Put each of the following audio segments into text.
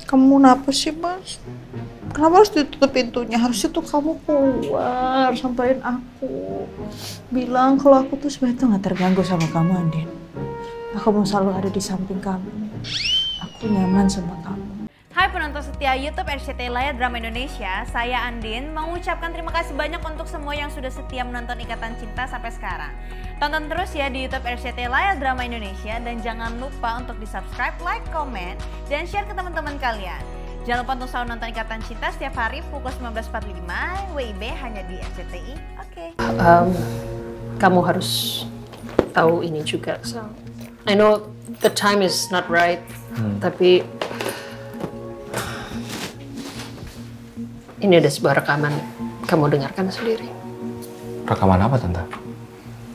Kamu kenapa sih, Mas? Kenapa harus ditutup pintunya? Harusnya tuh kamu keluar, sampaikan aku. Bilang kalau aku tuh sebenarnya tuh gak terganggu sama kamu, Andin. Aku mau selalu ada di samping kamu. Aku nyaman sama kamu. Hai penonton setia YouTube RCTI Layar Drama Indonesia, saya Andin mengucapkan terima kasih banyak untuk semua yang sudah setia menonton Ikatan Cinta sampai sekarang. Tonton terus ya di YouTube RCTI Layar Drama Indonesia dan jangan lupa untuk di-subscribe, like, komen, dan share ke teman-teman kalian. Jangan lupa untuk selalu nonton Ikatan Cinta setiap hari pukul 19.45 WIB hanya di RCTI. Oke. Kamu harus tahu ini juga. So, I know the time is not right, tapi ini ada sebuah rekaman, kamu dengarkan sendiri. Rekaman apa, Tante?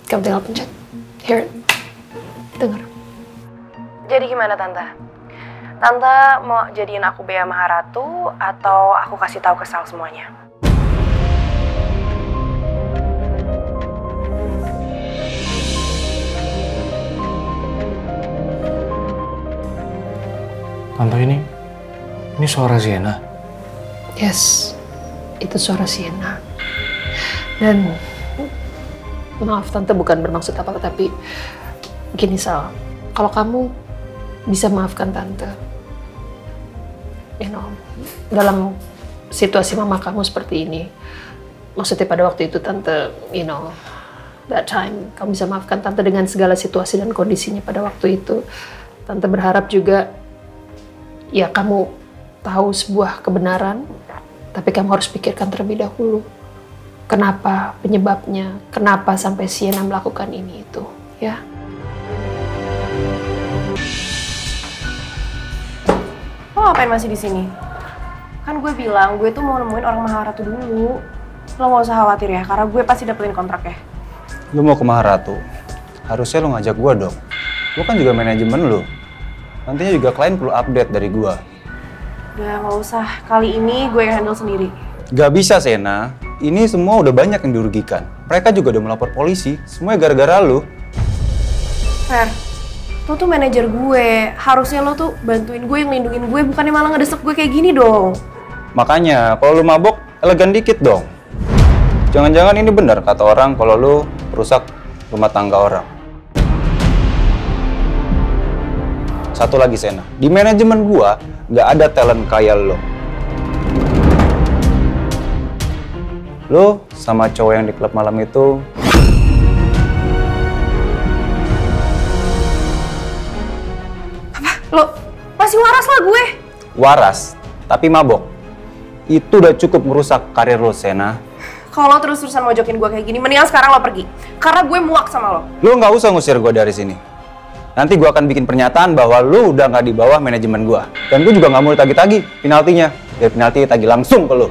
Kamu tinggal pencet. Hear it. Dengar. Jadi gimana, Tante? Tante mau jadiin aku Bea Maharatu atau aku kasih tahu ke Sal semuanya? Tante, ini suara Sienna. Yes, itu suara Sienna. Dan maaf Tante bukan bermaksud apa-apa, tapi gini Sal, kalau kamu bisa maafkan Tante, dalam situasi mama kamu seperti ini, maksudnya pada waktu itu Tante, that time, kamu bisa maafkan Tante dengan segala situasi dan kondisinya pada waktu itu. Tante berharap juga, ya kamu tahu sebuah kebenaran, tapi kamu harus pikirkan terlebih dahulu. Kenapa penyebabnya, kenapa sampai Sienna melakukan ini itu, ya. Lo ngapain masih di sini? Kan gue bilang gue tuh mau nemuin orang Maharatu dulu. Lo gak usah khawatir ya, karena gue pasti dapetin kontraknya. Lu mau ke Maharatu, harusnya lu ngajak gua dong. Gua kan juga manajemen lu. Nantinya juga klien perlu update dari gua. Udah gak usah, kali ini gue yang handle sendiri. Gak bisa, Sena. Ini semua udah banyak yang dirugikan. Mereka juga udah melapor polisi. Semuanya gara-gara lu. Fer, lo tuh manajer gue. Harusnya lo tuh bantuin gue, yang lindungin gue. Bukannya malah ngedesek gue kayak gini dong. Makanya, kalau lu mabok, elegan dikit dong. Jangan-jangan ini benar kata orang kalau lu rusak rumah tangga orang. Satu lagi, Sena. Di manajemen gua, nggak ada talent kayak lo. Lo sama cowok yang di klub malam itu Apa? Lo masih waras lah gue? waras, tapi mabok. Itu udah cukup merusak karir lo, Sena. Kalau lo terus-terusan mojokin gue kayak gini, mendingan sekarang lo pergi. Karena gue muak sama lo. Lo nggak usah ngusir gua dari sini. Nanti gua akan bikin pernyataan bahwa lo udah nggak di bawah manajemen gua. Dan gua juga nggak mau ditagi-tagi penaltinya. Biar penalti tagi langsung ke lo.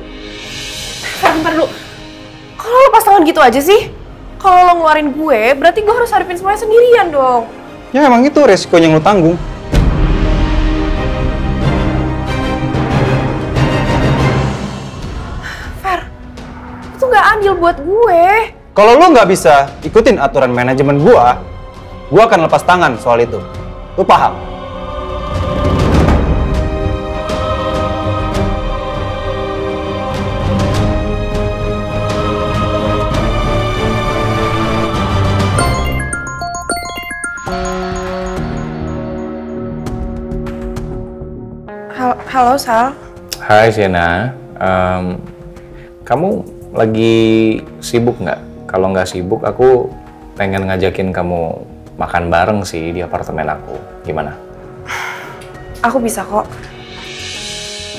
Bentar dulu. Kalau lo pas tangan gitu aja sih? Kalau lo ngeluarin gue, berarti gue harus hadapin semuanya sendirian dong. Ya emang itu resikonya yang lo tanggung. Fer, itu nggak adil buat gue. Kalau lo nggak bisa ikutin aturan manajemen gua akan lepas tangan soal itu. Lo paham? Halo, Sal. Hai Sienna, kamu lagi sibuk nggak? Kalau nggak sibuk, aku pengen ngajakin kamu makan bareng sih di apartemen aku. Gimana? Aku bisa kok.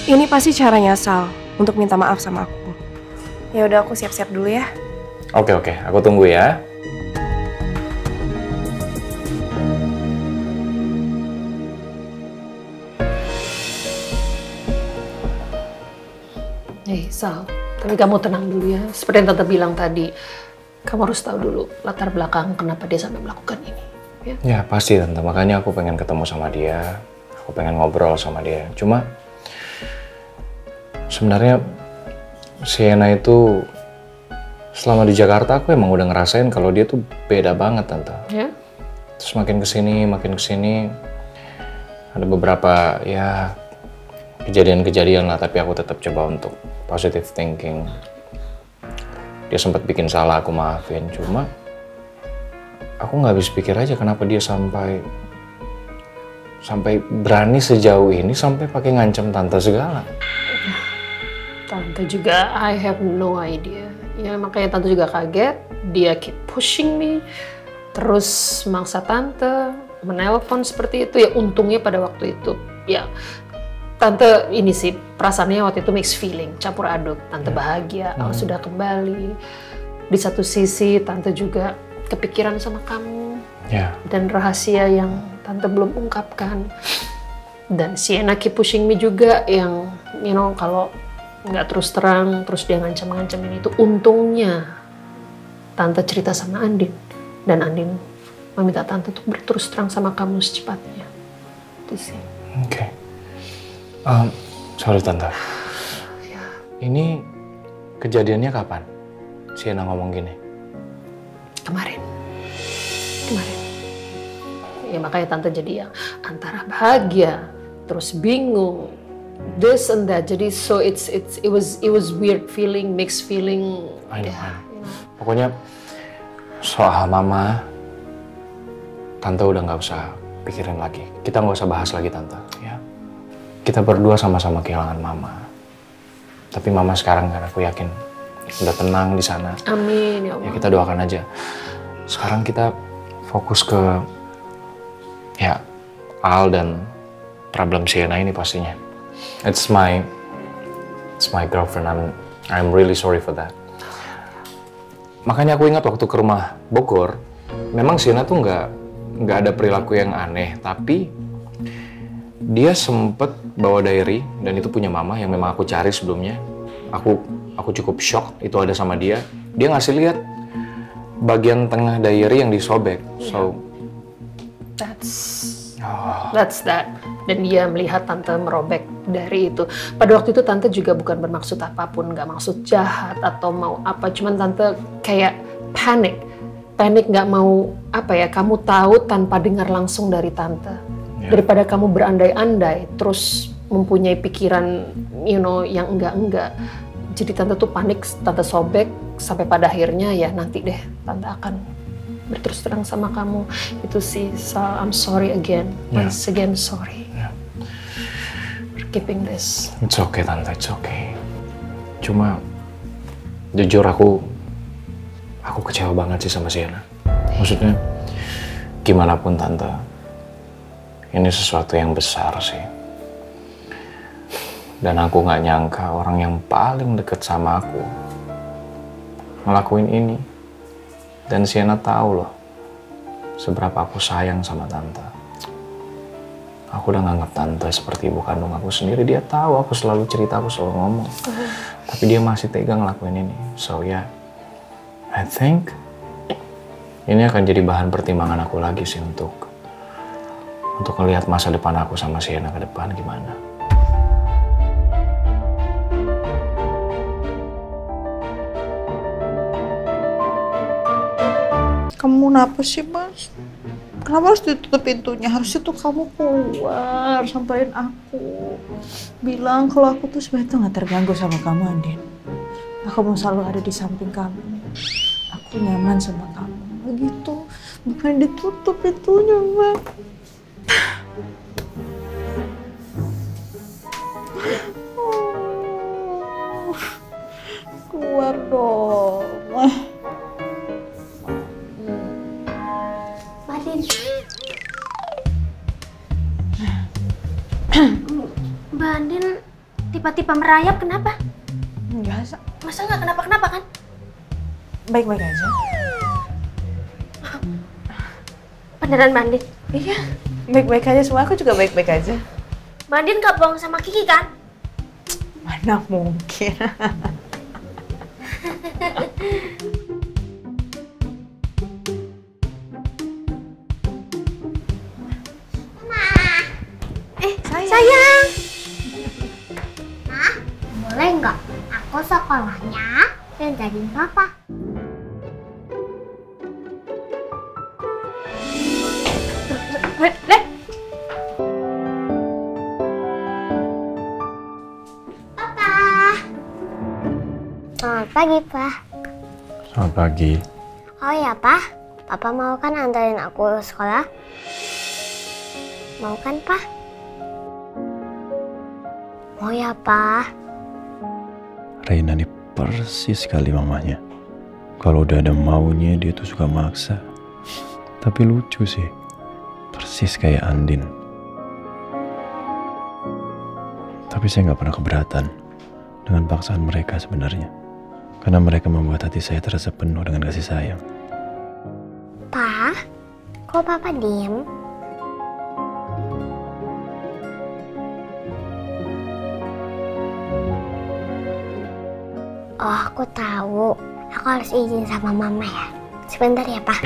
Ini pasti caranya Sal untuk minta maaf sama aku. Ya udah, aku siap-siap dulu ya. Oke, aku tunggu ya. Sal, tapi kamu tenang dulu ya. Seperti yang Tante bilang tadi, kamu harus tahu dulu latar belakang kenapa dia sampai melakukan ini. Ya pasti Tante, makanya aku pengen ketemu sama dia. Aku pengen ngobrol sama dia. Cuma sebenarnya Sienna itu selama di Jakarta aku emang udah ngerasain kalau dia tuh beda banget Tante. Ya? Terus makin kesini ada beberapa ya kejadian-kejadian lah, tapi aku tetap coba untuk positive thinking. Dia sempat bikin salah, aku maafin. Cuma aku nggak habis pikir aja kenapa dia sampai berani sejauh ini, sampai pakai ngancam tante segala. Tante juga, I have no idea. Ya makanya tante juga kaget. Dia keep pushing me, terus maksa tante menelpon seperti itu. Ya untungnya pada waktu itu, ya tante ini sih perasaannya waktu itu mixed feeling, campur aduk. Tante bahagia, Al sudah kembali. Di satu sisi tante juga kepikiran sama kamu. Dan rahasia yang tante belum ungkapkan. Dan Sienna keep pushing me juga yang, you know, kalau nggak terus terang, terus dia ngancam-ngancamin itu. Untungnya tante cerita sama Andin. Dan Andin meminta tante untuk berterus terang sama kamu secepatnya. Itu sih. Oke. Sorry tante. Ini kejadiannya kapan? Sienna ngomong gini. Kemarin. Ya makanya tante jadi yang antara bahagia, terus bingung, this and that. Jadi so it was weird feeling, mixed feeling. I know. Pokoknya soal mama, tante udah nggak usah pikirin lagi. Kita nggak usah bahas lagi tante. Ya. Kita berdua sama-sama kehilangan mama. Tapi mama sekarang kan aku yakin udah tenang di sana. Amin ya Allah. Ya kita doakan aja. Sekarang kita fokus ke ya Al dan problem Sienna ini pastinya. It's my girlfriend. I'm really sorry for that. Makanya aku ingat waktu ke rumah Bogor, memang Sienna tuh nggak ada perilaku yang aneh, tapi dia sempet bawa diary dan itu punya mama yang memang aku cari sebelumnya. Aku cukup shock itu ada sama dia. Dia ngasih lihat bagian tengah diary yang disobek. So that's that. Dan dia melihat tante merobek dari itu. Pada waktu itu tante juga bukan bermaksud apapun, nggak maksud jahat atau mau apa. Cuman tante kayak panik nggak mau apa ya. Kamu tahu tanpa dengar langsung dari tante. Daripada kamu berandai-andai terus mempunyai pikiran you know yang enggak. Jadi tante tuh panik, tante sobek sampai pada akhirnya ya nanti deh tante akan berterus terang sama kamu. Itu sih, so I'm sorry again. Once again sorry. For keeping this. It's okay tante, it's okay. Cuma jujur aku kecewa banget sih sama Sienna. Maksudnya gimana pun tante, ini sesuatu yang besar sih. Dan aku nggak nyangka orang yang paling deket sama aku ngelakuin ini. Dan Sienna tahu loh seberapa aku sayang sama tante. Aku udah nganggap tante seperti ibu kandung aku sendiri. Dia tahu aku selalu cerita, aku selalu ngomong. Tapi dia masih tega ngelakuin ini. So yeah, I think ini akan jadi bahan pertimbangan aku lagi sih untuk ngelihat masa depan aku sama Sienna ke depan gimana. Kamu kenapa sih, Mas? Kenapa harus ditutup pintunya? Harusnya tuh kamu keluar, samperin aku. Bilang kalau aku tuh sebenarnya nggak terganggu sama kamu, Andin. Aku mau selalu ada di samping kamu. Aku nyaman sama kamu. Begitu, bukan ditutup pintunya, Mas. Keluar dong. Mbak Andin tiba-tiba merayap, kenapa? Enggak, masa nggak kenapa-kenapa kan? Baik-baik aja. Beneran Mbak Andin? Iya, baik-baik aja semua. Aku juga baik-baik aja. Mbak Andin nggak bohong sama Kiki kan? Mana mungkin. Sayang. Nah, boleh nggak aku sekolahnya dan jadiin papa? Selamat pagi, Pak. Selamat pagi. Oh ya, Pak. Papa mau kan antarin aku sekolah? Mau kan, Pak? Mau ya, Pak. Reina nih persis sekali mamanya. Kalau udah ada maunya dia tuh suka maksa. Tapi lucu sih. Persis kayak Andin. Tapi saya nggak pernah keberatan dengan paksaan mereka sebenarnya. Karena mereka membuat hati saya terasa penuh dengan kasih sayang. Pak, kok Papa diem? Oh, aku tahu. Aku harus izin sama Mama ya. Sebentar ya, Pak.